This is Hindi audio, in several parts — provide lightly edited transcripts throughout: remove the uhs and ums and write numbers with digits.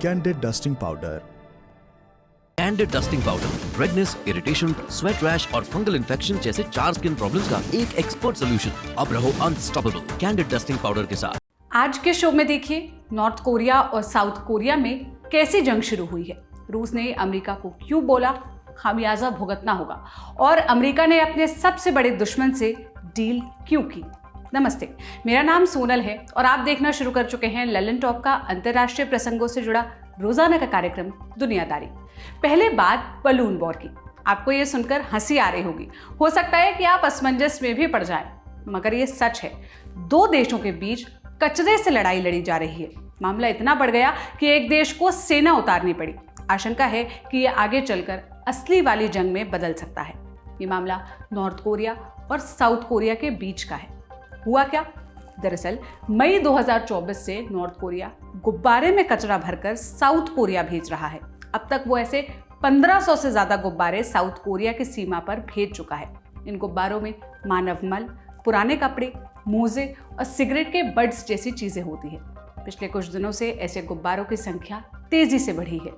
Candid Dusting Powder। Candid dusting powder redness, irritation, sweat rash और फंगल इन्फेक्शन जैसे 4 स्किन प्रॉब्लम्स का एक एक्सपर्ट सॉल्यूशन। अब रहो अनस्टॉपेबल कैंडिड डस्टिंग पाउडर के साथ। आज के शो में देखिए नॉर्थ कोरिया और साउथ कोरिया में कैसी जंग शुरू हुई है, रूस ने अमेरिका को क्यों बोला खामियाजा भुगतना होगा, और अमेरिका ने अपने सबसे बड़े दुश्मन से डील क्यों की। नमस्ते, मेरा नाम सोनल है और आप देखना शुरू कर चुके हैं ललन टॉप का अंतर्राष्ट्रीय प्रसंगों से जुड़ा रोजाना का कार्यक्रम दुनियादारी। पहले बात बलून वॉर की। आपको ये सुनकर हंसी आ रही होगी, हो सकता है कि आप असमंजस में भी पड़ जाएं, मगर ये सच है। दो देशों के बीच कचरे से लड़ाई लड़ी जा रही है। मामला इतना बढ़ गया कि एक देश को सेना उतारनी पड़ी। आशंका है कि ये आगे चलकर असली वाली जंग में बदल सकता है। ये मामला नॉर्थ कोरिया और साउथ कोरिया के बीच का है। हुआ क्या? दरअसल मई 2024 से नॉर्थ कोरिया गुब्बारे में कचरा भरकर साउथ कोरिया भेज रहा है। अब तक वो ऐसे 1500 से ज्यादा गुब्बारे साउथ कोरिया की सीमा पर भेज चुका है। इन गुब्बारों में मानव मल, पुराने कपड़े, मोजे और सिगरेट के बड्स जैसी चीजें होती है। पिछले कुछ दिनों से ऐसे गुब्बारों की संख्या तेजी से बढ़ी है।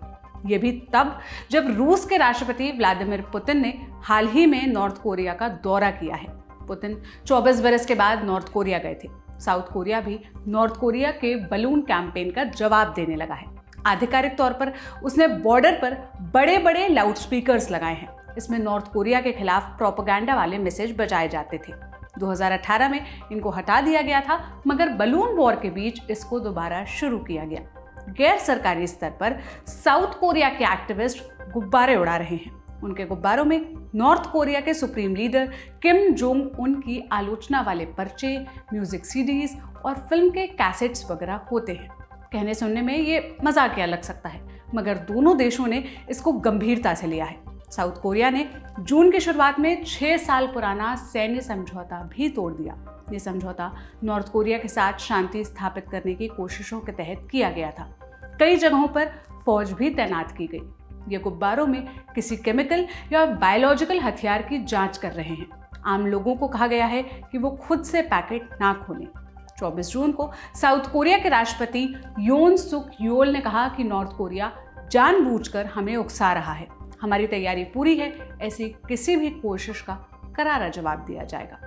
ये भी तब जब रूस के राष्ट्रपति व्लादिमीर पुतिन ने हाल ही में नॉर्थ कोरिया का दौरा किया है। पुतिन 24 बरस के बाद नॉर्थ कोरिया गए थे। साउथ कोरिया भी नॉर्थ कोरिया के बलून कैंपेन का जवाब देने लगा है। आधिकारिक तौर पर उसने बॉर्डर पर बड़े बड़े लाउड स्पीकर्स लगाए हैं। इसमें नॉर्थ कोरिया के खिलाफ प्रोपेगेंडा वाले मैसेज बजाए जाते थे। 2018 में इनको हटा दिया गया था, मगर बलून वॉर के बीच इसको दोबारा शुरू किया गया। गैर सरकारी स्तर पर साउथ कोरिया के एक्टिविस्ट गुब्बारे उड़ा रहे हैं। उनके गुब्बारों में नॉर्थ कोरिया के supreme leader Kim Jong Un की आलोचना वाले पर्चे, म्यूजिक सीडीज और फिल्म के कैसेट्स वगैरह होते हैं। कहने सुनने में ये मजाकिया लग सकता है, मगर दोनों देशों ने इसको गंभीरता से लिया है। साउथ कोरिया ने जून की शुरुआत में 6 साल पुराना सैन्य समझौता भी तोड़ दिया। ये समझौता नॉर्थ कोरिया के साथ शांति स्थापित करने की कोशिशों के तहत किया गया था। कई जगहों पर फौज भी तैनात की गई। ये गुब्बारों में किसी केमिकल या बायोलॉजिकल हथियार की जांच कर रहे हैं। आम लोगों को कहा गया है कि वो खुद से पैकेट ना खोलें। 24 जून को साउथ कोरिया के राष्ट्रपति योन सुक योल ने कहा कि नॉर्थ कोरिया जानबूझकर हमें उकसा रहा है। हमारी तैयारी पूरी है, ऐसी किसी भी कोशिश का करारा जवाब दिया जाएगा।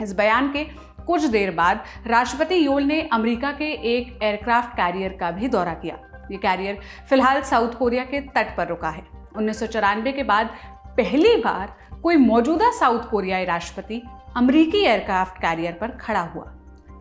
इस बयान के कुछ देर बाद राष्ट्रपति योल ने अमेरिका के एक एयरक्राफ्ट कैरियर का भी दौरा किया। ये कैरियर फिलहाल साउथ कोरिया के तट पर रुका है। 1994 के बाद पहली बार कोई मौजूदा साउथ कोरियाई राष्ट्रपति अमेरिकी एयरक्राफ्ट कैरियर पर खड़ा हुआ।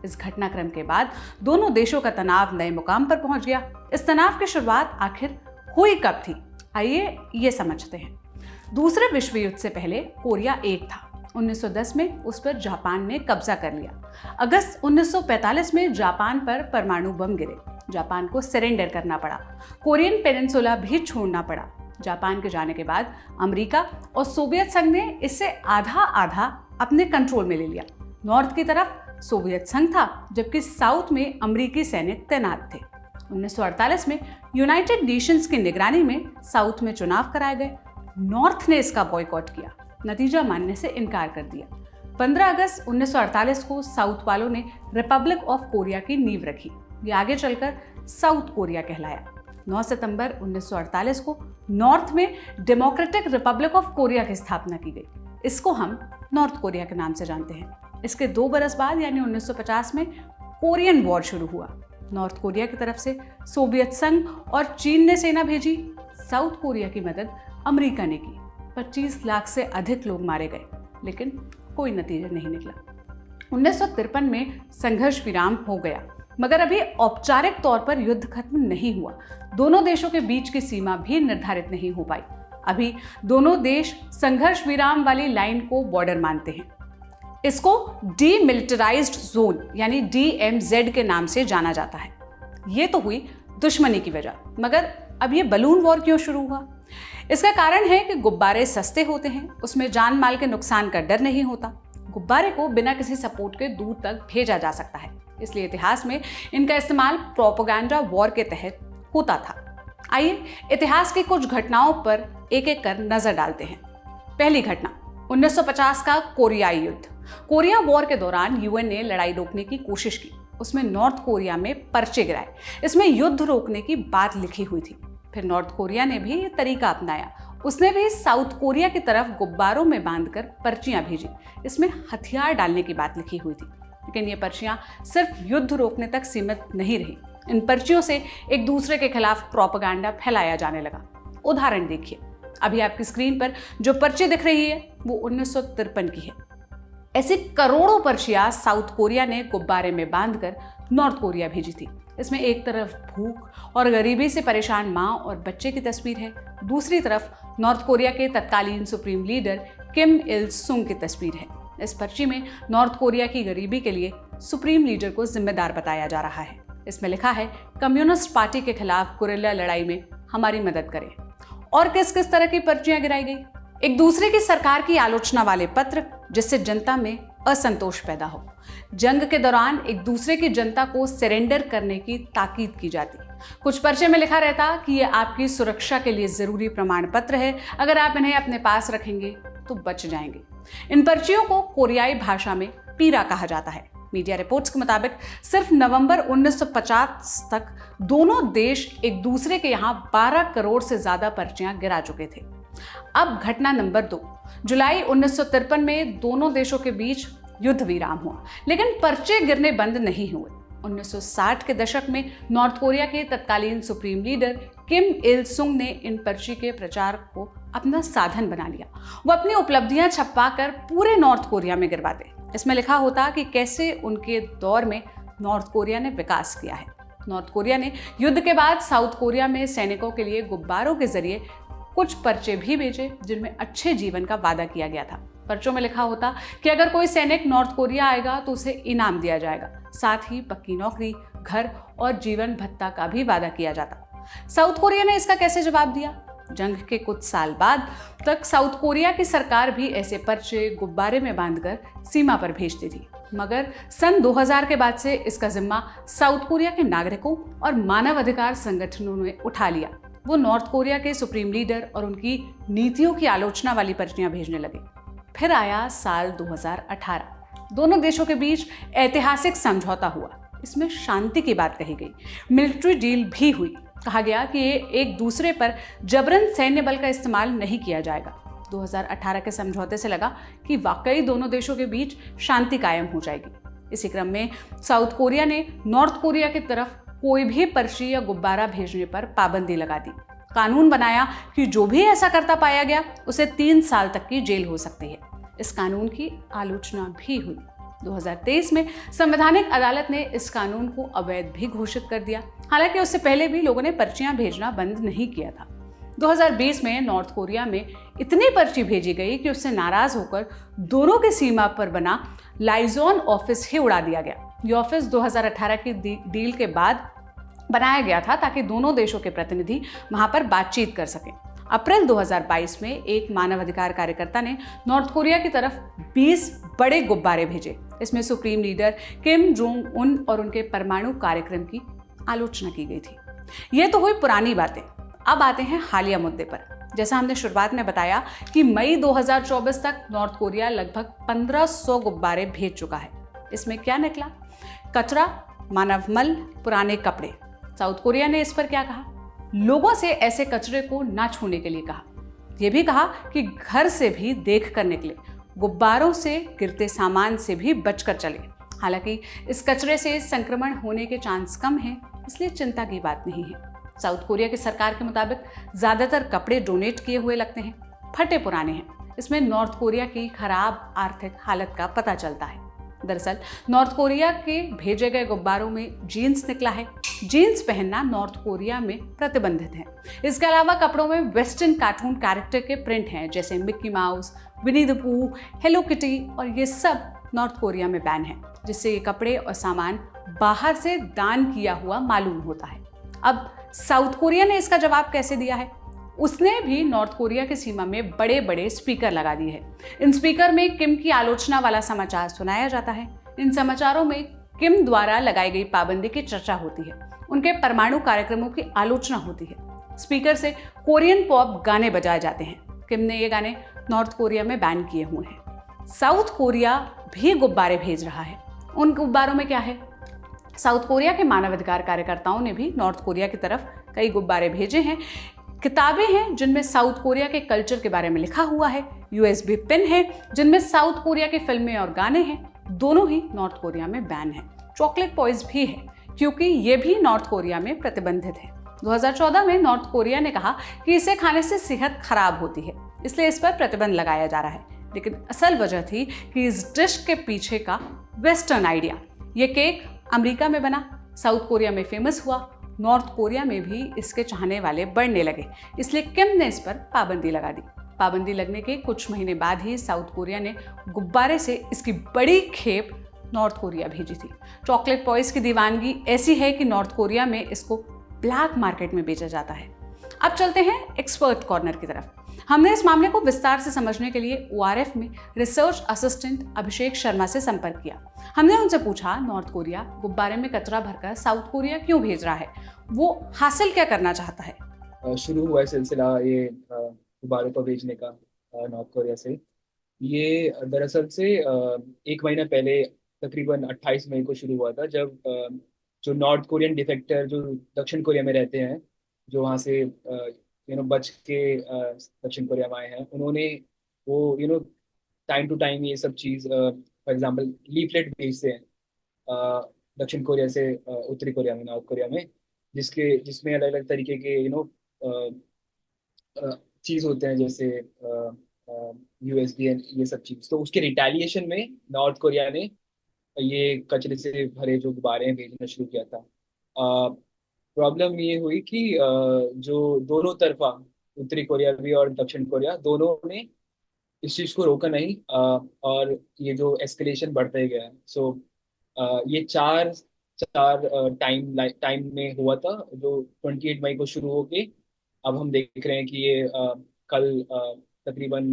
इस घटनाक्रम के बाद दोनों देशों का तनाव नए मुकाम पर पहुंच गया। इस तनाव की शुरुआत आखिर हुई कब थी? आइए ये समझते हैं। दूसरे विश्व युद्ध से पहले कोरिया एक था। 1910 में उस पर जापान ने कब्जा कर लिया। अगस्त 1945 में जापान पर परमाणु बम गिरे। जापान को सरेंडर करना पड़ा। कोरियन पेनिनसुला भी छोड़ना पड़ा। जापान के जाने के बाद अमेरिका और सोवियत संघ ने इससे आधा आधा अपने कंट्रोल में ले लिया। नॉर्थ की तरफ सोवियत संघ था, जबकि साउथ में अमेरिकी सैनिक तैनात थे। 1948 में यूनाइटेड नेशंस की निगरानी में साउथ में चुनाव कराए गए। नॉर्थ ने इसका बॉयकॉट किया, नतीजा मानने से इनकार कर दिया। 15 अगस्त 1948 को साउथ वालों ने रिपब्लिक ऑफ कोरिया की नींव रखी। ये आगे चलकर साउथ कोरिया कहलाया। 9 सितंबर 1948 को नॉर्थ में डेमोक्रेटिक रिपब्लिक ऑफ कोरिया की स्थापना की गई। इसको हम नॉर्थ कोरिया के नाम से जानते हैं। इसके 2 बरस बाद यानी 1950 में कोरियन वॉर शुरू हुआ। नॉर्थ कोरिया की तरफ से सोवियत संघ और चीन ने सेना भेजी। साउथ कोरिया की मदद अमेरिका ने की। 25 लाख से अधिक लोग मारे गए, लेकिन कोई नतीजा नहीं निकला। 1953 में संघर्ष विराम हो गया, मगर अभी औपचारिक तौर पर युद्ध खत्म नहीं हुआ। दोनों देशों के बीच की सीमा भी निर्धारित नहीं हो पाई। अभी दोनों देश संघर्ष विराम वाली लाइन को बॉर्डर मानते हैं। इसको डीमिलिटराइज्ड जोन यानी DMZ के नाम से जाना जाता है। ये तो हुई दुश्मनी की वजह, मगर अब ये बलून वॉर क्यों शुरू हुआ? इसका कारण है कि गुब्बारे सस्ते होते हैं, उसमें जान माल के नुकसान का डर नहीं होता। गुब्बारे को बिना किसी सपोर्ट के दूर तक भेजा जा सकता है, इसलिए इतिहास में इनका इस्तेमाल प्रोपेगेंडा वॉर के तहत होता था। आइए इतिहास की कुछ घटनाओं पर एक एक कर नजर डालते हैं। पहली घटना 1950 का कोरियाई युद्ध। कोरिया वॉर के दौरान UN ने लड़ाई रोकने की कोशिश की। उसमें नॉर्थ कोरिया में पर्चे गिराए। इसमें युद्ध रोकने की बात लिखी हुई थी। फिर नॉर्थ कोरिया ने भी ये तरीका अपनाया। उसने भी साउथ कोरिया की तरफ गुब्बारों में बांधकर पर्चियां भेजी। इसमें हथियार डालने की बात लिखी हुई थी। लेकिन ये पर्चियां सिर्फ युद्ध रोकने तक सीमित नहीं रही। इन पर्चियों से एक दूसरे के खिलाफ प्रोपेगेंडा फैलाया जाने लगा। उदाहरण देखिए, अभी आपकी स्क्रीन पर जो पर्ची दिख रही है वो 1953 की है। ऐसी करोड़ों पर्चियां साउथ कोरिया ने गुब्बारे में बांधकर नॉर्थ कोरिया भेजी थी। इसमें एक तरफ भूख और गरीबी से परेशान माँ और बच्चे की तस्वीर है, दूसरी तरफ नॉर्थ कोरिया के तत्कालीन सुप्रीम लीडर किम इल सुंग की तस्वीर है। इस पर्ची में नॉर्थ कोरिया की गरीबी के लिए सुप्रीम लीडर को जिम्मेदार बताया जा रहा है। इसमें लिखा है, कम्युनिस्ट पार्टी के खिलाफ गुरिल्ला लड़ाई में हमारी मदद करें। और किस किस तरह की पर्चियां गिराई गई? एक दूसरे की सरकार की आलोचना वाले पत्र जिससे जनता में असंतोष पैदा हो। जंग के दौरान एक दूसरे की जनता को सरेंडर करने की ताकीद की जाती। कुछ पर्चे में लिखा रहता कि ये आपकी सुरक्षा के लिए जरूरी प्रमाण पत्र है, अगर आप इन्हें अपने पास रखेंगे तो बच जाएंगे। इन पर्चियों को कोरियाई भाषा में पीरा कहा जाता है। मीडिया रिपोर्ट्स के मुताबिक सिर्फ नवंबर 1950 तक दोनों देश एक दूसरे के यहाँ 12 करोड़ से ज्यादा पर्चियां गिरा चुके थे। अब घटना नंबर 2, जुलाई 1953 में दोनों देशों के बीच युद्ध विराम हुआ, लेकिन पर्चे गिरने बंद नहीं हुए। 1960 के दशक में नॉर्थ कोरिया के तत्कालीन सुप्रीम लीडर किम इल सुंग ने इन पर्ची के प्रचार को अपना साधन बना लिया। वो अपनी उपलब्धियां छपवाकर पूरे नॉर्थ कोरिया में गिरवाते। इसमें लिखा होता कि कैसे उनके दौर में नॉर्थ कोरिया ने विकास किया है। नॉर्थ कोरिया ने युद्ध के बाद साउथ कोरिया में सैनिकों के लिए गुब्बारों के जरिए कुछ पर्चे भी भेजे जिनमें अच्छे जीवन का वादा किया गया था। पर्चों में लिखा होता कि अगर कोई सैनिक नॉर्थ कोरिया आएगा तो उसे इनाम दिया जाएगा, साथ ही पक्की नौकरी, घर और जीवन भत्ता का भी वादा किया जाता। साउथ कोरिया ने इसका कैसे जवाब दिया? जंग के कुछ साल बाद तक साउथ कोरिया की सरकार भी ऐसे पर्चे गुब्बारे में बांधकर सीमा पर भेजती थी, मगर सन 2000 के बाद से इसका जिम्मा साउथ कोरिया के नागरिकों और मानवाधिकार संगठनों ने उठा लिया। वो नॉर्थ कोरिया के सुप्रीम लीडर और उनकी नीतियों की आलोचना वाली पर्चियां भेजने लगे। फिर आया साल 2018। दोनों देशों के बीच ऐतिहासिक समझौता हुआ। इसमें शांति की बात कही गई, मिलिट्री डील भी हुई। कहा गया कि एक दूसरे पर जबरन सैन्य बल का इस्तेमाल नहीं किया जाएगा। 2018 के समझौते से लगा कि वाकई दोनों देशों के बीच शांति कायम हो जाएगी। इसी क्रम में साउथ कोरिया ने नॉर्थ कोरिया की तरफ कोई भी पर्ची या गुब्बारा भेजने पर पाबंदी लगा दी। कानून बनाया कि जो भी ऐसा करता पाया गया उसे 3 साल तक की जेल हो सकती है। इस कानून की आलोचना भी हुई। 2023 में संवैधानिक अदालत ने इस कानून को अवैध भी घोषित कर दिया। हालांकि उससे पहले भी लोगों ने पर्चियां भेजना बंद नहीं किया था। 2020 में नॉर्थ कोरिया में इतनी पर्ची भेजी गई कि उससे नाराज होकर दोनों की सीमा पर बना लाइजॉन ऑफिस ही उड़ा दिया गया। ये ऑफिस 2018 की डील के बाद बनाया गया था ताकि दोनों देशों के प्रतिनिधि वहां पर बातचीत कर सकें। अप्रैल 2022 में एक मानवाधिकार कार्यकर्ता ने नॉर्थ कोरिया की तरफ 20 बड़े गुब्बारे भेजे। इसमें supreme leader Kim Jong Un और उनके परमाणु कार्यक्रम की आलोचना की गई थी। ये तो हुई पुरानी बातें। अब आते हैं हालिया मुद्दे पर। जैसा हमने शुरुआत में बताया कि मई 2024 तक नॉर्थ कोरिया लगभग 1500 गुब्बारे भेज चुका है। इसमें क्या निकला? कचरा, मानवमल, पुराने कपड़े। साउथ कोरिया ने इस पर क्या कहा? लोगों से ऐसे कचरे को ना छूने के लिए कहा। यह भी कहा कि घर से भी देख कर निकले, गुब्बारों से, गिरते सामान से भी बचकर चले। हालांकि इस कचरे से संक्रमण होने के चांस कम हैं, इसलिए चिंता की बात नहीं है। साउथ कोरिया की सरकार के मुताबिक ज्यादातर कपड़े डोनेट किए हुए लगते हैं, फटे पुराने हैं। इसमें नॉर्थ कोरिया की खराब आर्थिक हालत का पता चलता है। दरअसल नॉर्थ कोरिया के भेजे गए गुब्बारों में जीन्स निकला है। जीन्स पहनना नॉर्थ कोरिया में प्रतिबंधित है। इसके अलावा कपड़ों में वेस्टर्न कार्टून कैरेक्टर के प्रिंट हैं, जैसे Mickey Mouse, Winnie the Pooh, hello Kitty, और ये सब नॉर्थ कोरिया में बैन है, जिससे ये कपड़े और सामान बाहर से दान किया हुआ मालूम होता है। अब साउथ कोरिया ने इसका जवाब कैसे दिया है? उसने भी नॉर्थ कोरिया की सीमा में बड़े बड़े स्पीकर लगा दिए हैं। इन स्पीकर में किम की आलोचना वाला समाचार सुनाया जाता है। इन समाचारों में किम द्वारा लगाई गई पाबंदी की चर्चा होती है, उनके परमाणु कार्यक्रमों की आलोचना होती है। स्पीकर से कोरियन पॉप गाने बजाए जाते हैं। किम ने ये गाने नॉर्थ कोरिया में बैन किए हुए हैं। साउथ कोरिया भी गुब्बारे भेज रहा है। उन गुब्बारों में क्या है? साउथ कोरिया के मानवाधिकार कार्यकर्ताओं ने भी नॉर्थ कोरिया की तरफ कई गुब्बारे भेजे हैं। किताबें हैं जिनमें साउथ कोरिया के कल्चर के बारे में लिखा हुआ है। यूएसबी पिन है जिनमें साउथ कोरिया की फिल्में और गाने हैं। दोनों ही नॉर्थ कोरिया में बैन है। चॉकलेट पॉइज भी है क्योंकि ये भी नॉर्थ कोरिया में प्रतिबंधित है। 2014 में नॉर्थ कोरिया ने कहा कि इसे खाने से सेहत खराब होती है, इसलिए इस पर प्रतिबंध लगाया जा रहा है। लेकिन असल वजह थी कि इस डिश के पीछे का वेस्टर्न आइडिया। ये केक अमेरिका में बना, साउथ कोरिया में फेमस हुआ, नॉर्थ कोरिया में भी इसके चाहने वाले बढ़ने लगे, इसलिए किम ने इस पर पाबंदी लगा दी। पाबंदी लगने के कुछ महीने बाद ही साउथ कोरिया ने गुब्बारे से इसकी बड़ी खेप नॉर्थ कोरिया भेजी थी। चॉकलेट पॉइज की दीवानगी ऐसी है कि नॉर्थ कोरिया में इसको ब्लैक मार्केट में बेचा जाता है। अब चलते हैं एक्सपर्ट कॉर्नर की तरफ। हमने इस मामले को विस्तार से समझने के लिए ओआरएफ में रिसर्च असिस्टेंट अभिषेक शर्मा से संपर्क किया। हमने उनसे पूछा नॉर्थ कोरिया गुब्बारे में कचरा भरकर साउथ कोरिया क्यों भेज रहा है, वो हासिल क्या करना चाहता है। शुरू हुआ है सिलसिला ये गुब्बारों को भेजने का नॉर्थ कोरिया से। ये दरअसल से एक महीना पहले तकरीबन 28 मई को शुरू हुआ था, जब जो नॉर्थ कोरियन डिफेक्टर जो दक्षिण कोरिया में रहते हैं, जो वहाँ से बच के दक्षिण कोरिया में आए हैं, उन्होंने वो टाइम टू टाइम ये सब चीज़ फॉर एग्जांपल लीफलेट भेजते हैं दक्षिण कोरिया से उत्तरी कोरिया में, नॉर्थ कोरिया में, जिसमें अलग अलग तरीके के चीज़ होते हैं, जैसे यूएसबी ये सब चीज़। तो उसके रिटेलिएशन में नॉर्थ कोरिया ने ये कचरे से भरे जो गुब्बारे हैं भेजना शुरू किया था। प्रॉब्लम ये हुई कि जो दोनों तरफा, उत्तरी कोरिया भी और दक्षिण कोरिया, दोनों ने इस चीज़ को रोका नहीं, और ये जो एस्केलेशन बढ़ता ही गया। सो ये चार चार टाइम में हुआ था, जो 28 मई को शुरू होके अब हम देख रहे हैं कि ये कल तकरीबन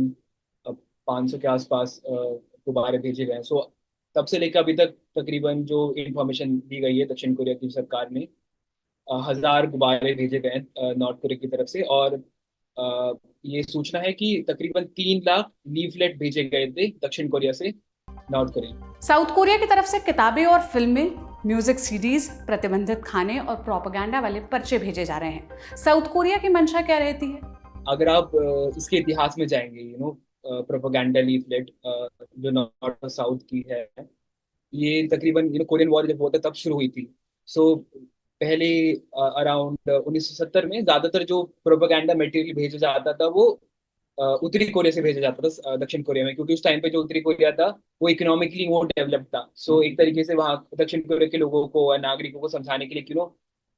500 के आसपास गुब्बारे भेजे गए हैं। सो तब से लेकर अभी तक तकरीबन जो इंफॉर्मेशन दी गई है दक्षिण कोरिया की सरकार ने, 1000 गुब्बारे भेजे गए हैं नॉर्थ कोरिया की तरफ से। और ये सूचना है कि तकरीबन 3 लाख लीफलेट भेजे गए थे दक्षिण कोरिया से नॉर्थ कोरिया। साउथ कोरिया की तरफ से किताबें और फिल्में, म्यूजिक सीडीज, प्रतिबंधित खाने और प्रोपेगेंडा वाले पर्चे भेजे जा रहे हैं। साउथ कोरिया की मंशा क्या रहती है? अगर आप इसके इतिहास में जाएंगे, प्रोपेगेंडा लीफलेट जो नॉर्थ और साउथ की है, ये तकरीबन कोरियन वॉर जब हुआ था तब शुरू हुई थी। सो पहले अराउंड 1970 में ज्यादातर जो प्रोपेगेंडा मटेरियल भेजा जाता था वो उत्तरी कोरिया से भेजा जाता था दक्षिण कोरिया में, क्योंकि उस टाइम पे जो उत्तरी कोरिया था वो इकोनॉमिकली वो डेवलप था। सो एक तरीके से वहाँ दक्षिण कोरिया के लोगों को और नागरिकों को समझाने के लिए कि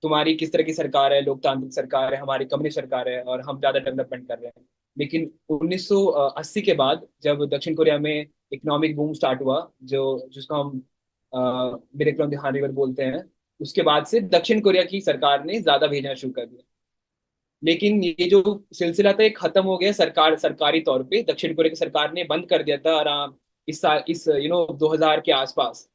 तुम्हारी किस तरह की सरकार है, लोकतांत्रिक सरकार है, हमारी कम्युनिस्ट सरकार है और हम ज्यादा डेवलपमेंट कर रहे हैं। लेकिन 1980 के बाद जब दक्षिण कोरिया में इकोनॉमिक बूम स्टार्ट हुआ, जिसको हम मिरेकल ऑन द हान रिवर बोलते हैं, उसके बाद से दक्षिण कोरिया की सरकार ने ज्यादा भेजना शुरू कर दिया। लेकिन ये जो सिलसिला था ये खत्म हो गया सरकारी तौर पे। दक्षिण कोरिया की सरकार ने बंद कर दिया था आराम इस साल, इस 2000 के आसपास,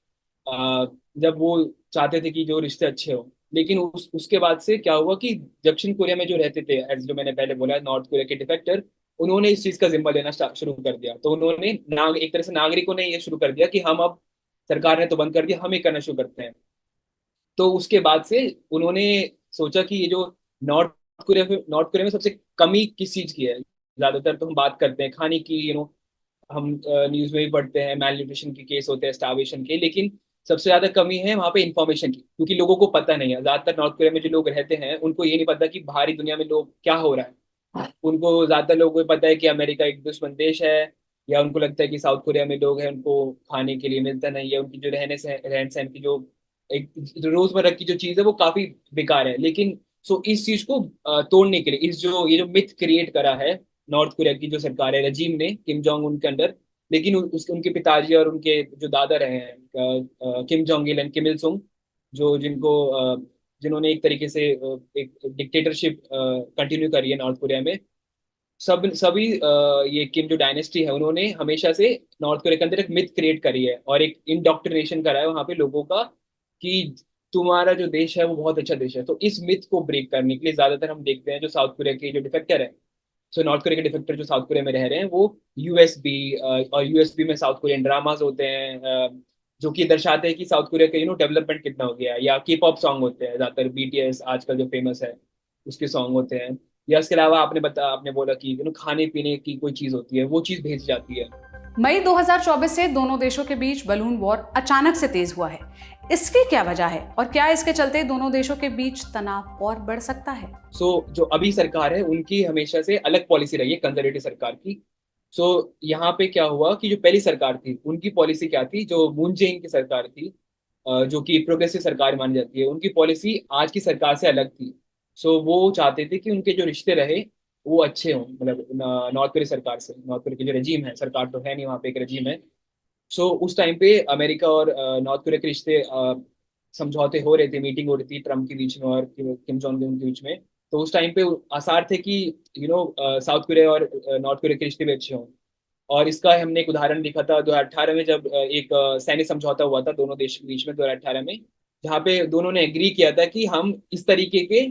जब वो चाहते थे कि जो रिश्ते अच्छे हो। लेकिन उसके बाद से क्या हुआ कि दक्षिण कोरिया में जो रहते थे, जो मैंने पहले बोला, नॉर्थ कोरिया के डिफेक्टर, उन्होंने इस चीज का जिम्मा लेना शुरू कर दिया। तो उन्होंने एक तरह से नागरिकों ने ये शुरू कर दिया कि हम अब, सरकार ने तो बंद कर दिया, हम ये करना शुरू करते हैं। तो उसके बाद से उन्होंने सोचा कि ये जो नॉर्थ कोरिया में सबसे कमी किस चीज की है। ज्यादातर तो हम बात करते हैं खाने की, हम न्यूज में भी पढ़ते हैं मैल न्यूट्रिशन के केस होते हैं, स्टार्वेशन के, लेकिन सबसे ज्यादा कमी है वहाँ पे इंफॉर्मेशन की, क्योंकि लोगों को पता नहीं है। ज्यादातर नॉर्थ कोरिया में जो लोग रहते हैं उनको ये नहीं पता कि बाहरी दुनिया में लोग क्या हो रहा है। उनको, ज्यादातर लोगों को पता है कि अमेरिका एक दुश्मन देश है, या उनको लगता है कि साउथ कोरिया में लोग हैं, उनको खाने के लिए मिलता नहीं है, उनकी जो रहन सहन की जो एक रोजमर्रा की जो चीज है वो काफी बेकार है। लेकिन सो इस चीज को तोड़ने के लिए, ये जो मिथ क्रिएट करा है नॉर्थ कोरिया की जो सरकार है, रजीम ने, किम जोंग उन के अंडर। लेकिन उनके पिताजी और उनके जो दादा रहे हैं, किम जोंग इल एंड किम इल सुंग, जिन्होंने एक तरीके से एक डिक्टेटरशिप कंटिन्यू करी है नॉर्थ कोरिया में, सभी ये किम जो डायनेस्टी है, उन्होंने हमेशा से नॉर्थ कोरिया के अंदर एक मिथ क्रिएट करी है और एक इंडोक्ट्रिनेशन करा है वहाँ पे लोगों का कि तुम्हारा जो देश है वो बहुत अच्छा देश है। तो इस मिथ को ब्रेक करने के लिए ज्यादातर हम देखते हैं जो साउथ कोरिया के जो डिफेक्टर है, सो नॉर्थ कोरिया के डिफेक्टर जो साउथ कोरिया में रह रहे हैं, वो यूएसबी, और यूएसबी में साउथ कोरियन ड्रामाज होते हैं, जो कि दर्शाते हैं कि साउथ कोरिया का डेवलपमेंट कितना हो गया है। या के पॉप सॉन्ग होते हैं ज़्यादातर, बीटीएस आजकल जो फेमस है उसके सॉन्ग होते हैं। या इसके अलावा आपने बोला कि खाने पीने की कोई चीज़ होती है, वो चीज़ भेजी जाती है। मई 2024 से दोनों देशों के बीच बलून वॉर अचानक से तेज हुआ है। इसकी क्या वजह है और क्या इसके चलते दोनों देशों के बीच तनाव और बढ़ सकता है? जो अभी सरकार है उनकी हमेशा से अलग पॉलिसी रही है, कंजर्वेटिव सरकार की। यहाँ पे क्या हुआ कि जो पहली सरकार थी उनकी पॉलिसी क्या थी, जो मून जेइन की सरकार थी, जो कि प्रोग्रेसिव सरकार मानी जाती है, उनकी पॉलिसी आज की सरकार से अलग थी। वो चाहते थे कि उनके जो रिश्ते रहे वो अच्छे हों, मतलब नॉर्थ कोरिया सरकार से। नॉर्थ कोरिया की जो रजीम है, सरकार तो है नहीं वहाँ पे, एक रजीम है। उस टाइम पे अमेरिका और नॉर्थ कोरिया के रिश्ते समझौते हो रहे थे, मीटिंग हो रही थी ट्रम्प के बीच में और किम जोंग उन के बीच में। तो उस टाइम पे आसार थे कि साउथ कोरिया और नॉर्थ कोरिया के रिश्ते भी अच्छे हों। और इसका हमने एक उदाहरण देखा था 2018 में, जब एक सैन्य समझौता हुआ था दोनों देश के बीच में 2018 में, जहाँ पे दोनों ने एग्री किया था कि हम इस तरीके के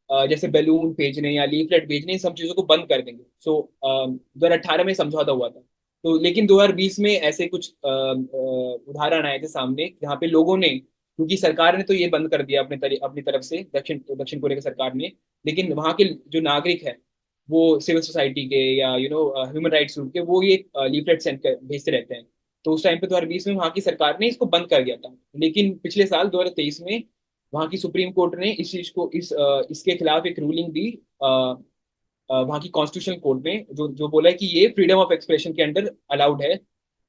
जैसे बैलून भेजने या लीफलेट भेजने, इन सब चीज़ों को बंद कर देंगे। 2018 में समझौता हुआ था। लेकिन 2020 में ऐसे कुछ उदाहरण आए थे सामने, जहाँ पे लोगों ने, क्योंकि सरकार ने तो ये बंद कर दिया अपनी तरफ से, दक्षिण दक्षिण कोरिया की सरकार ने, लेकिन वहाँ के जो नागरिक है वो सिविल सोसाइटी के या ह्यूमन राइट्स ग्रुप के, वो ये लीफलेट सेंड कर भेजते रहते हैं। तो उस टाइम पे 2020 में वहाँ की सरकार ने इसको बंद कर दिया था। लेकिन पिछले साल 2023 में वहाँ की सुप्रीम कोर्ट ने इस चीज को इसके खिलाफ एक रूलिंग दी, वहाँ की कॉन्स्टिट्यूशनल कोर्ट में, जो जो बोला है कि ये फ्रीडम ऑफ एक्सप्रेशन के अंडर अलाउड है।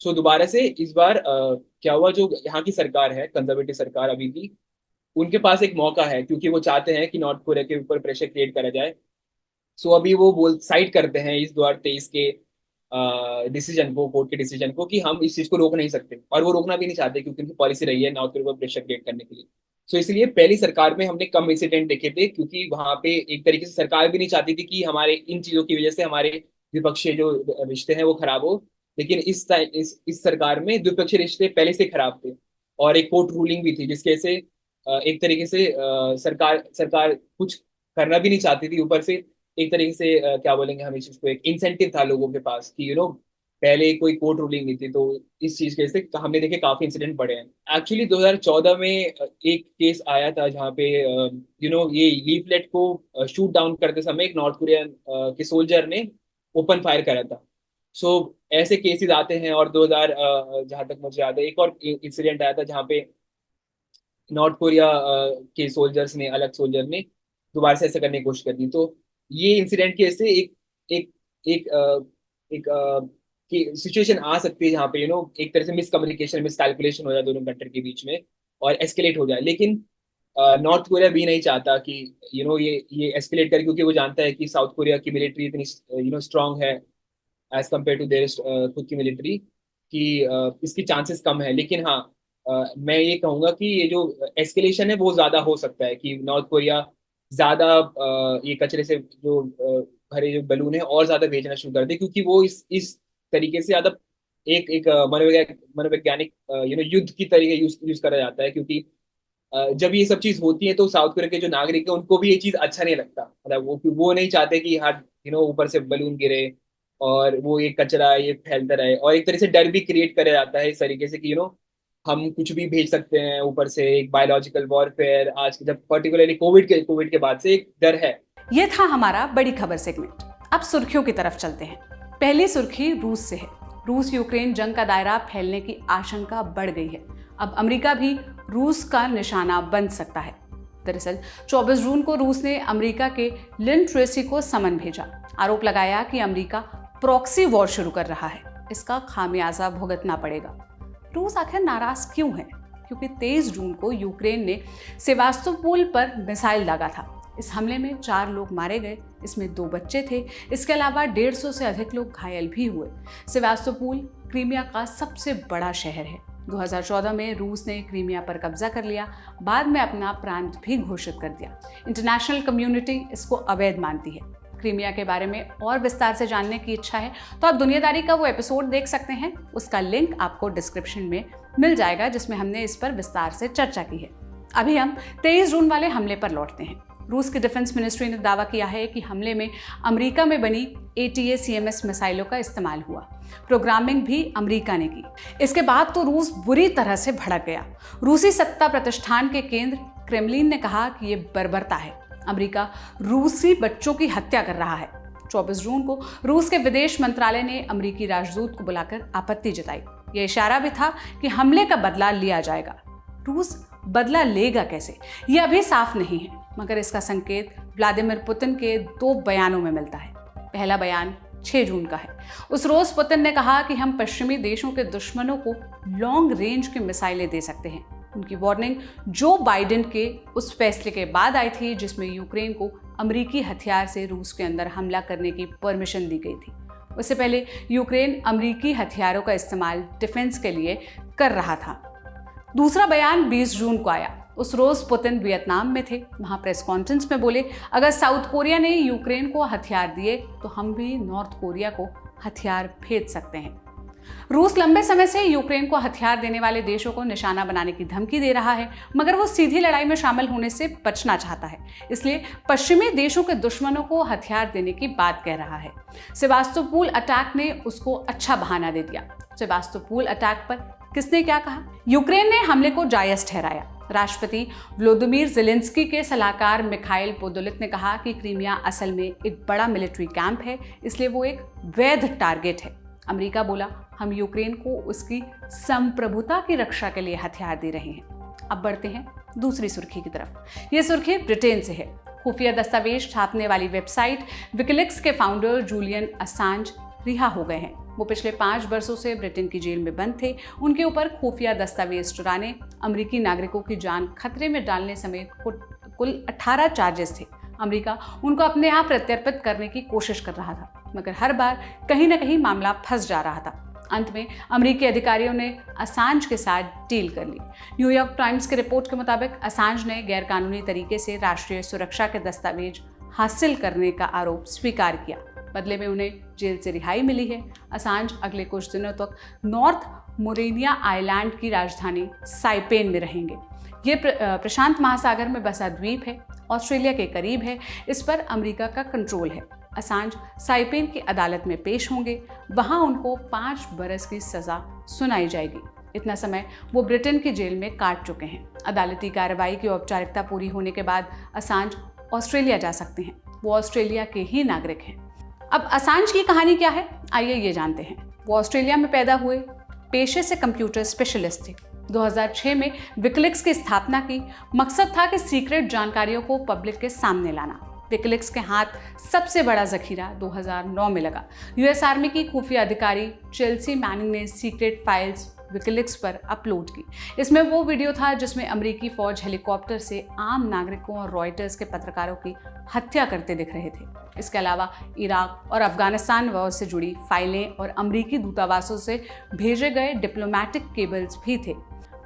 दोबारा से इस बार क्या हुआ, जो यहाँ की सरकार है, कंजर्वेटिव सरकार अभी भी, उनके पास एक मौका है, क्योंकि वो चाहते हैं कि नॉर्थ कोरिया के ऊपर प्रेशर क्रिएट करा जाए। अभी वो बोल साइड करते हैं इस 2023 के डिसीजन को, कोर्ट के डिसीजन को, कि हम इस चीज को रोक नहीं सकते, और वो रोकना भी नहीं चाहते क्योंकि उनकी पॉलिसी रही है नॉर्थ कोरिया पर प्रेशर क्रिएट करने के लिए। इसलिए पहली सरकार में हमने कम इंसिडेंट देखे थे, क्योंकि वहां पे एक तरीके से सरकार भी नहीं चाहती थी कि हमारे इन चीजों की वजह से हमारे द्विपक्षीय जो रिश्ते हैं वो खराब हो। लेकिन इस सरकार में द्विपक्षीय रिश्ते पहले से खराब थे, और एक कोर्ट रूलिंग भी थी जिसके से एक तरीके से सरकार सरकार कुछ करना भी नहीं चाहती थी। ऊपर से एक तरीके से क्या बोलेंगे हम इस चीज को, एक इंसेंटिव था लोगों के पास कि पहले कोई कोर्ट रूलिंग नहीं थी। तो इस चीज के से हमने देखे काफी इंसिडेंट बढ़े हैं। एक्चुअली 2014 में एक केस आया था जहाँ पे ये लीफलेट को शूट डाउन करते समय एक नॉर्थ कोरियन के सोल्जर ने ओपन फायर करा था। ऐसे केसेस आते हैं। और 2000 जहाँ तक मुझे याद है, एक और इंसिडेंट आया था जहाँ पे नॉर्थ कोरिया के सोल्जर्स ने, अलग सोल्जर ने दोबारा से ऐसा करने की कोशिश कर दी। तो ये इंसिडेंट की वजह से एक एक एक एक कि सिचुएशन आ सकती है जहाँ पे एक तरह से मिसकम्युनिकेशन, मिसकैलकुलेशन हो जाए दोनों कंट्री के बीच में और एस्केलेट हो जाए। लेकिन नॉर्थ कोरिया भी नहीं चाहता कि ये एस्केलेट करे, क्योंकि वो जानता है कि साउथ कोरिया की मिलिट्री इतनी स्ट्रांग है एज कम्पेयर टू देयर खुद की मिलिट्री, कि इसकी चांसेस कम है। लेकिन हाँ, मैं ये कहूंगा कि ये जो एस्केलेशन है वो ज्यादा हो सकता है, कि नॉर्थ कोरिया ज्यादा ये कचरे से जो भरे जो बलून है और ज्यादा भेजना शुरू कर दे, क्योंकि वो इस तरीके से ज्यादा एक एक मनोवैज्ञानिक युद्ध की तरीके यूज करा जाता है। क्योंकि जब ये सब चीज होती है तो साउथ कोरिया के जो नागरिक है उनको भी ये चीज अच्छा नहीं लगता। मतलब वो नहीं चाहते कि हर ऊपर से बलून गिरे और वो ये कचरा ये फैलता रहे, और एक तरह से डर भी क्रिएट करा जाता है इस तरीके से कि हम कुछ भी भेज सकते हैं। ऊपर से एक बायोलॉजिकल वॉरफेयर, आज जब पर्टिकुलरली कोविड के बाद से एक डर है। ये था हमारा बड़ी खबर सेगमेंट। अब सुर्खियों की तरफ चलते हैं। पहली सुर्खी रूस से है। रूस यूक्रेन जंग का दायरा फैलने की आशंका बढ़ गई है। अब अमेरिका भी रूस का निशाना बन सकता है। दरअसल 24 जून को रूस ने अमेरिका के लिन ट्रेसी को समन भेजा। आरोप लगाया कि अमेरिका प्रॉक्सी वॉर शुरू कर रहा है, इसका खामियाजा भुगतना पड़ेगा। रूस आखिर नाराज क्यों है? क्योंकि 23 जून को यूक्रेन ने सेवास्तोपोल पर मिसाइल दागा था। इस हमले में 4 लोग मारे गए, इसमें 2 बच्चे थे। इसके अलावा 150 से अधिक लोग घायल भी हुए। सेवास्तोपोल क्रीमिया का सबसे बड़ा शहर है। 2014 में रूस ने क्रीमिया पर कब्जा कर लिया, बाद में अपना प्रांत भी घोषित कर दिया। इंटरनेशनल कम्युनिटी इसको अवैध मानती है। क्रीमिया के बारे में और विस्तार से जानने की इच्छा है तो आप दुनियादारी का वो एपिसोड देख सकते हैं। उसका लिंक आपको डिस्क्रिप्शन में मिल जाएगा, जिसमें हमने इस पर विस्तार से चर्चा की है। अभी हम 23 जून वाले हमले पर लौटते हैं। रूस की डिफेंस मिनिस्ट्री ने दावा किया है कि हमले में अमेरिका में बनी ATACMS मिसाइलों का इस्तेमाल हुआ। प्रोग्रामिंग भी अमेरिका ने की। इसके बाद तो रूस बुरी तरह से भड़क गया। रूसी सत्ता प्रतिष्ठान के केंद्र क्रेमलिन ने कहा कि ये बर्बरता है, अमेरिका रूसी बच्चों की हत्या कर रहा है। 24 जून को रूस के विदेश मंत्रालय ने अमेरिकी राजदूत को बुलाकर आपत्ति जताई। यह इशारा भी था कि हमले का बदला लिया जाएगा। रूस बदला लेगा कैसे, यह अभी साफ नहीं है, मगर इसका संकेत व्लादिमीर पुतिन के 2 बयानों में मिलता है। पहला बयान 6 जून का है। उस रोज पुतिन ने कहा कि हम पश्चिमी देशों के दुश्मनों को लॉन्ग रेंज की मिसाइलें दे सकते हैं। उनकी वार्निंग जो बाइडेन के उस फैसले के बाद आई थी जिसमें यूक्रेन को अमेरिकी हथियार से रूस के अंदर हमला करने की परमिशन दी गई थी। उससे पहले यूक्रेन अमेरिकी हथियारों का इस्तेमाल डिफेंस के लिए कर रहा था। दूसरा बयान 20 जून को आया। उस रोज पुतिन वियतनाम में थे। वहां प्रेस कॉन्फ्रेंस में बोले, अगर साउथ कोरिया ने यूक्रेन को हथियार दिए तो हम भी नॉर्थ कोरिया को हथियार भेज सकते हैं। रूस लंबे समय से यूक्रेन को हथियार देने वाले देशों को निशाना बनाने की धमकी दे रहा है, मगर वो सीधी लड़ाई में शामिल होने से बचना चाहता है। इसलिए पश्चिमी देशों के दुश्मनों को हथियार देने की बात कह रहा है। सेवास्तोपोल अटैक ने उसको अच्छा बहाना दे दिया। सेवास्तोपोल अटैक पर किसने क्या कहा? यूक्रेन ने हमले को जायज ठहराया। राष्ट्रपति व्लादिमीर ज़ेलेंस्की के सलाहकार मिखाइल पोदोलिक ने कहा कि क्रीमिया असल में एक बड़ा मिलिट्री कैंप है, इसलिए वो एक वैध टारगेट है। अमेरिका बोला, हम यूक्रेन को उसकी संप्रभुता की रक्षा के लिए हथियार दे रहे हैं। अब बढ़ते हैं दूसरी सुर्खी की तरफ। ये सुर्खी ब्रिटेन से है। खुफिया दस्तावेज छापने वाली वेबसाइट विकिलीक्स के फाउंडर जूलियन असांज रिहा हो गए हैं। वो पिछले 5 वर्षों से ब्रिटेन की जेल में बंद थे। उनके ऊपर खुफिया दस्तावेज चुराने, अमेरिकी नागरिकों की जान खतरे में डालने समेत कुल 18 चार्जेस थे। अमेरिका उनको अपने यहाँ प्रत्यर्पित करने की कोशिश कर रहा था, मगर हर बार कहीं ना कहीं मामला फंस जा रहा था। अंत में अमेरिकी अधिकारियों ने असांज के साथ डील कर ली। न्यूयॉर्क टाइम्स की रिपोर्ट के मुताबिक असांज ने गैरकानूनी तरीके से राष्ट्रीय सुरक्षा के दस्तावेज हासिल करने का आरोप स्वीकार किया। बदले में उन्हें जेल से रिहाई मिली है। असांज अगले कुछ दिनों तक नॉर्थ मोरेनिया आइलैंड की राजधानी साइपेन में रहेंगे। ये प्रशांत महासागर में बसा द्वीप है, ऑस्ट्रेलिया के करीब है। इस पर अमेरिका का कंट्रोल है। असांज साइपेन की अदालत में पेश होंगे। वहां उनको 5 बरस की सजा सुनाई जाएगी। इतना समय वो ब्रिटेन की जेल में काट चुके हैं। अदालती कार्रवाई की औपचारिकता पूरी होने के बाद असांज ऑस्ट्रेलिया जा सकते हैं। वो ऑस्ट्रेलिया के ही नागरिक हैं। अब असांज की कहानी क्या है, आइए ये जानते हैं। वो ऑस्ट्रेलिया में पैदा हुए, पेशे से कंप्यूटर स्पेशलिस्ट थे। 2006 में विकिलीक्स की स्थापना की। मकसद था कि सीक्रेट जानकारियों को पब्लिक के सामने लाना। विकिलीक्स के हाथ सबसे बड़ा जखीरा 2009 में लगा। यूएस आर्मी की खुफिया अधिकारी चेल्सी मैनिंग ने सीक्रेट फाइल्स विकिलीक्स पर अपलोड की। इसमें वो वीडियो था जिसमें अमेरिकी फौज हेलीकॉप्टर से आम नागरिकों और रॉयटर्स के पत्रकारों की हत्या करते दिख रहे थे। इसके अलावा इराक और अफगानिस्तान वॉर से जुड़ी फाइलें और अमेरिकी दूतावासों से भेजे गए डिप्लोमेटिक केबल्स भी थे।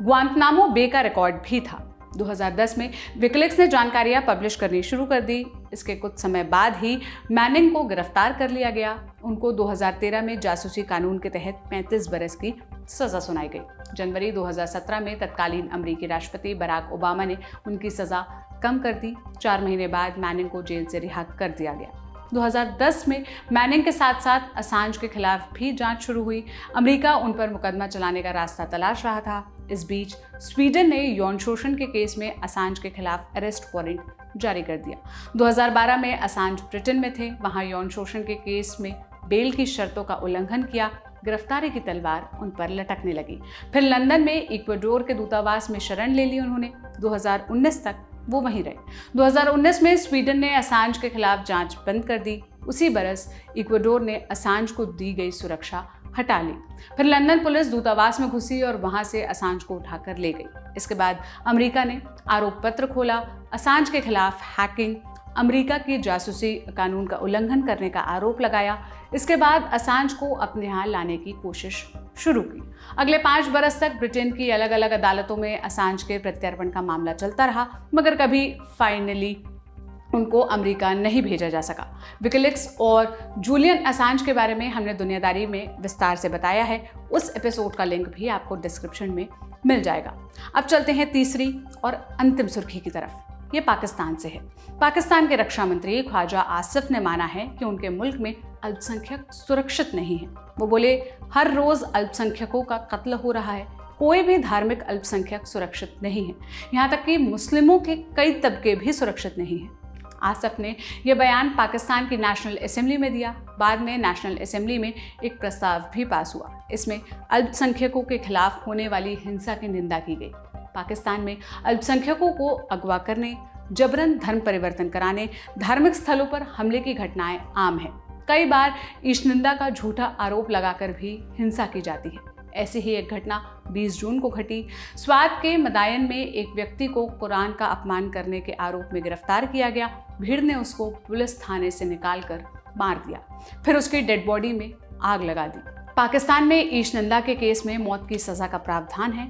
ग्वांतनामो बे का रिकॉर्ड भी था। 2010 में विकिलीक्स ने जानकारियां पब्लिश करनी शुरू कर दी। इसके कुछ समय बाद ही मैनिंग को गिरफ्तार कर लिया गया। उनको 2013 में जासूसी कानून के तहत 35 बरस की सजा सुनाई गई। जनवरी 2017 में तत्कालीन अमेरिकी राष्ट्रपति बराक ओबामा ने उनकी सजा कम कर दी। 4 महीने बाद मैनिंग को जेल से रिहा कर दिया गया। 2010 में मैनिंग के साथ साथ असांज के खिलाफ भी जांच शुरू हुई। अमेरिका उन पर मुकदमा चलाने का रास्ता तलाश रहा था। इस बीच स्वीडन ने यौन शोषण के केस में असांज के खिलाफ अरेस्ट वारंट जारी कर दिया। 2012 में असांज ब्रिटेन में थे। वहां यौन शोषण के केस में बेल की शर्तों का उल्लंघन किया। गिरफ्तारी की तलवार उन पर लटकने लगी। फिर लंदन में इक्वाडोर के दूतावास में शरण ले ली उन्होंने। 2019 तक वो वहीं रहे। 2019 में स्वीडन ने असांज के खिलाफ जांच बंद कर दी। उसी बरस इक्वाडोर ने असांज को दी गई सुरक्षा हटा ली। फिर लंदन पुलिस दूतावास में घुसी और वहां से असांज को उठाकर ले गई। इसके बाद अमेरिका ने आरोप पत्र खोला। असांज के खिलाफ हैकिंग, अमेरिका की जासूसी कानून का उल्लंघन करने का आरोप लगाया। इसके बाद असांज को अपने यहाँ लाने की कोशिश शुरू की। अगले 5 बरस तक ब्रिटेन की अलग अलग अदालतों में असांज के प्रत्यर्पण का मामला चलता रहा, मगर कभी फाइनली उनको अमेरिका नहीं भेजा जा सका। विकिलीक्स और जूलियन असांज के बारे में हमने दुनियादारी में विस्तार से बताया है। उस एपिसोड का लिंक भी आपको डिस्क्रिप्शन में मिल जाएगा। अब चलते हैं तीसरी और अंतिम सुर्खी की तरफ। ये पाकिस्तान से है। पाकिस्तान के रक्षा मंत्री ख्वाजा आसिफ ने माना है कि उनके मुल्क में अल्पसंख्यक सुरक्षित नहीं है। वो बोले हर रोज अल्पसंख्यकों का कत्ल हो रहा है, कोई भी धार्मिक अल्पसंख्यक सुरक्षित नहीं है, यहाँ तक कि मुस्लिमों के कई तबके भी सुरक्षित नहीं हैं। आसफ ने यह बयान पाकिस्तान की नेशनल असेंबली में दिया। बाद में नेशनल असेंबली में एक प्रस्ताव भी पास हुआ। इसमें अल्पसंख्यकों के खिलाफ होने वाली हिंसा की निंदा की गई। पाकिस्तान में अल्पसंख्यकों को अगवा करने, जबरन धर्म परिवर्तन कराने, धार्मिक स्थलों पर हमले की घटनाएं आम है। कई बार ईशनिंदा का झूठा आरोप लगाकर भी हिंसा की जाती है। ऐसी ही एक घटना 20 जून को घटी। स्वात के मदायन में एक व्यक्ति को कुरान का अपमान करने के आरोप में गिरफ्तार किया गया। भीड़ ने उसको पुलिस थाने से निकालकर मार दिया, फिर उसकी डेड बॉडी में आग लगा दी। पाकिस्तान में ईशनिंदा के केस में मौत की सजा का प्रावधान है,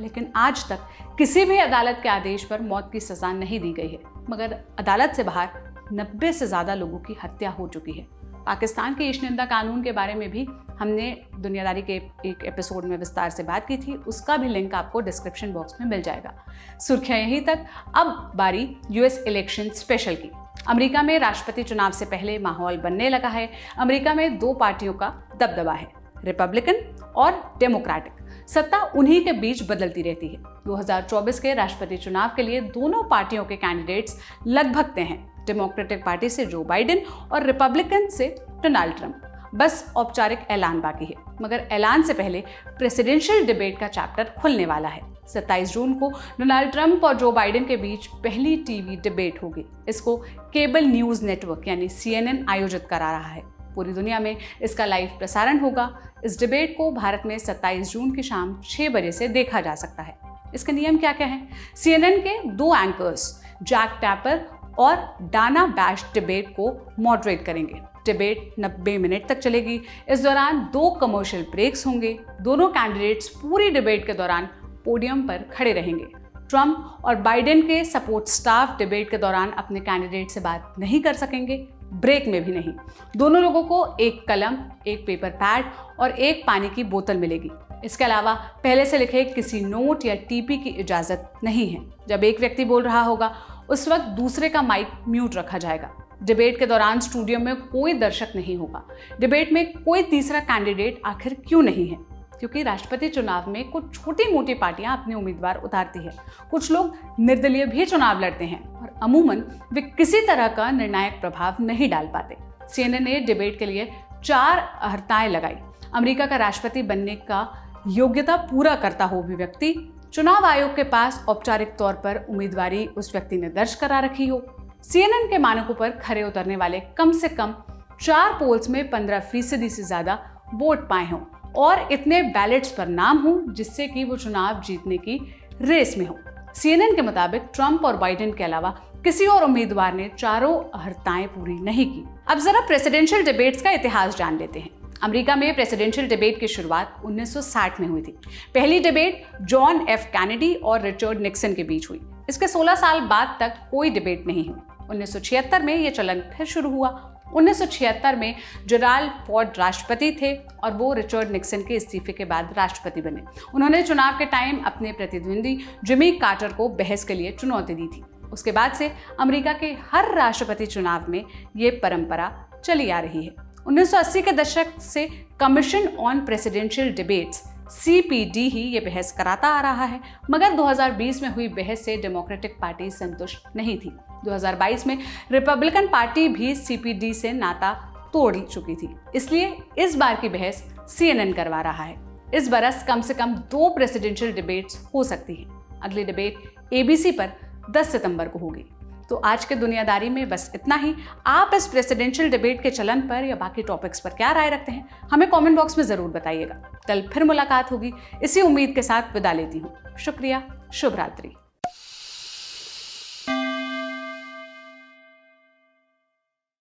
लेकिन आज तक किसी भी अदालत के आदेश पर मौत की सजा नहीं दी गई है। मगर अदालत से बाहर 90 से ज़्यादा लोगों की हत्या हो चुकी है। पाकिस्तान के ईशनिंदा कानून के बारे में भी हमने दुनियादारी के एक एपिसोड में विस्तार से बात की थी, उसका भी लिंक आपको डिस्क्रिप्शन बॉक्स में मिल जाएगा। सुर्खियां यहीं तक। अब बारी यूएस इलेक्शन स्पेशल की। अमेरिका में राष्ट्रपति चुनाव से पहले माहौल बनने लगा है। अमेरिका में 2 पार्टियों का दबदबा है, रिपब्लिकन और डेमोक्रेटिक। सत्ता उन्हीं के बीच बदलती रहती है। 2024 के राष्ट्रपति चुनाव के लिए दोनों पार्टियों के कैंडिडेट्स लगभग तय हैं। डेमोक्रेटिक पार्टी से जो बाइडेन और रिपब्लिकन से डोनाल्ड ट्रंप। बस औपचारिक ऐलान बाकी है, मगर ऐलान से पहले प्रेसिडेंशियल डिबेट का चैप्टर खुलने वाला है। 27 जून को डोनाल्ड ट्रंप और जो बाइडेन के बीच पहली टीवी डिबेट होगी। इसको केबल न्यूज़ नेटवर्क यानी CNN आयोजित करा रहा है। पूरी दुनिया में इसका लाइव प्रसारण होगा। इस डिबेट को भारत में 27 जून की शाम 6 बजे से देखा जा सकता है। इसके नियम क्या क्या हैं? CNN के 2 एंकर्स जैक टैपर और डाना बैश डिबेट को मॉडरेट करेंगे। डिबेट 90 मिनट तक चलेगी। इस दौरान 2 कमर्शियल ब्रेक्स होंगे। दोनों कैंडिडेट्स पूरी डिबेट के दौरान पोडियम पर खड़े रहेंगे। ट्रंप और बाइडेन के सपोर्ट स्टाफ डिबेट के दौरान अपने कैंडिडेट से बात नहीं कर सकेंगे, ब्रेक में भी नहीं। दोनों लोगों को एक कलम, एक पेपर पैड और एक पानी की बोतल मिलेगी। इसके अलावा पहले से लिखे किसी नोट या टीपी की इजाज़त नहीं है। जब एक व्यक्ति बोल रहा होगा उस वक्त दूसरे का माइक म्यूट रखा जाएगा। डिबेट के दौरान स्टूडियो में कोई दर्शक नहीं होगा। डिबेट में कोई तीसरा कैंडिडेट आखिर क्यों नहीं है? क्योंकि राष्ट्रपति चुनाव में कुछ छोटी मोटी पार्टियां अपने उम्मीदवार उतारती है। कुछ लोग निर्दलीय भी चुनाव लड़ते हैं और अमूमन वे किसी तरह का निर्णायक प्रभाव नहीं डाल पाते। CNN ने डिबेट के लिए 4 अहर्ताएं लगाई। अमेरिका का राष्ट्रपति बनने का योग्यता पूरा करता हो भी व्यक्ति, चुनाव आयोग के पास औपचारिक तौर पर उम्मीदवारी उस व्यक्ति ने दर्ज करा रखी हो, CNN के मानकों पर खरे उतरने वाले कम से कम 4 पोल्स में 15% से ज्यादा वोट पाए हों और इतने बैलेट्स पर नाम हो जिससे कि वो चुनाव जीतने की रेस में हो। CNN के मुताबिक ट्रंप और बाइडेन के अलावा किसी और उम्मीदवार ने चारों अहर्ताएं पूरी नहीं की। अब जरा प्रेसिडेंशियल डिबेट्स का इतिहास जान लेते हैं। अमेरिका में प्रेसिडेंशियल डिबेट की शुरुआत 1960 में हुई थी। पहली डिबेट जॉन F कैनेडी और रिचर्ड निक्सन के बीच हुई। इसके 16 साल बाद तक कोई डिबेट नहीं हुई। 1976 में यह चलन फिर शुरू हुआ। 1976 में जेराल्ड फोर्ड राष्ट्रपति थे और वो रिचर्ड निक्सन के इस्तीफे के बाद राष्ट्रपति बने। उन्होंने चुनाव के टाइम अपने प्रतिद्वंदी जिमी कार्टर को बहस के लिए चुनौती दी थी। उसके बाद से अमेरिका के हर राष्ट्रपति चुनाव में ये परंपरा चली आ रही है। 1980 के दशक से commission on presidential debates CPD ही ये बहस कराता आ रहा है, मगर 2020 में हुई बहस से डेमोक्रेटिक पार्टी संतुष्ट नहीं थी। 2022 में रिपब्लिकन पार्टी भी CPD से नाता तोड़ चुकी थी। इसलिए इस बार की बहस CNN करवा रहा है। इस बरस कम से कम 2 प्रेसिडेंशियल डिबेट्स हो सकती है। अगली डिबेट ABC पर 10 सितंबर को होगी। तो आज के दुनियादारी में बस इतना ही। आप इस प्रेसिडेंशियल डिबेट के चलन पर या बाकी टॉपिक्स पर क्या राय रखते हैं, हमें कमेंट बॉक्स में ज़रूर बताइएगा। कल फिर मुलाकात होगी। इसी उम्मीद के साथ विदा लेती हूँ। शुक्रिया। शुभ रात्रि।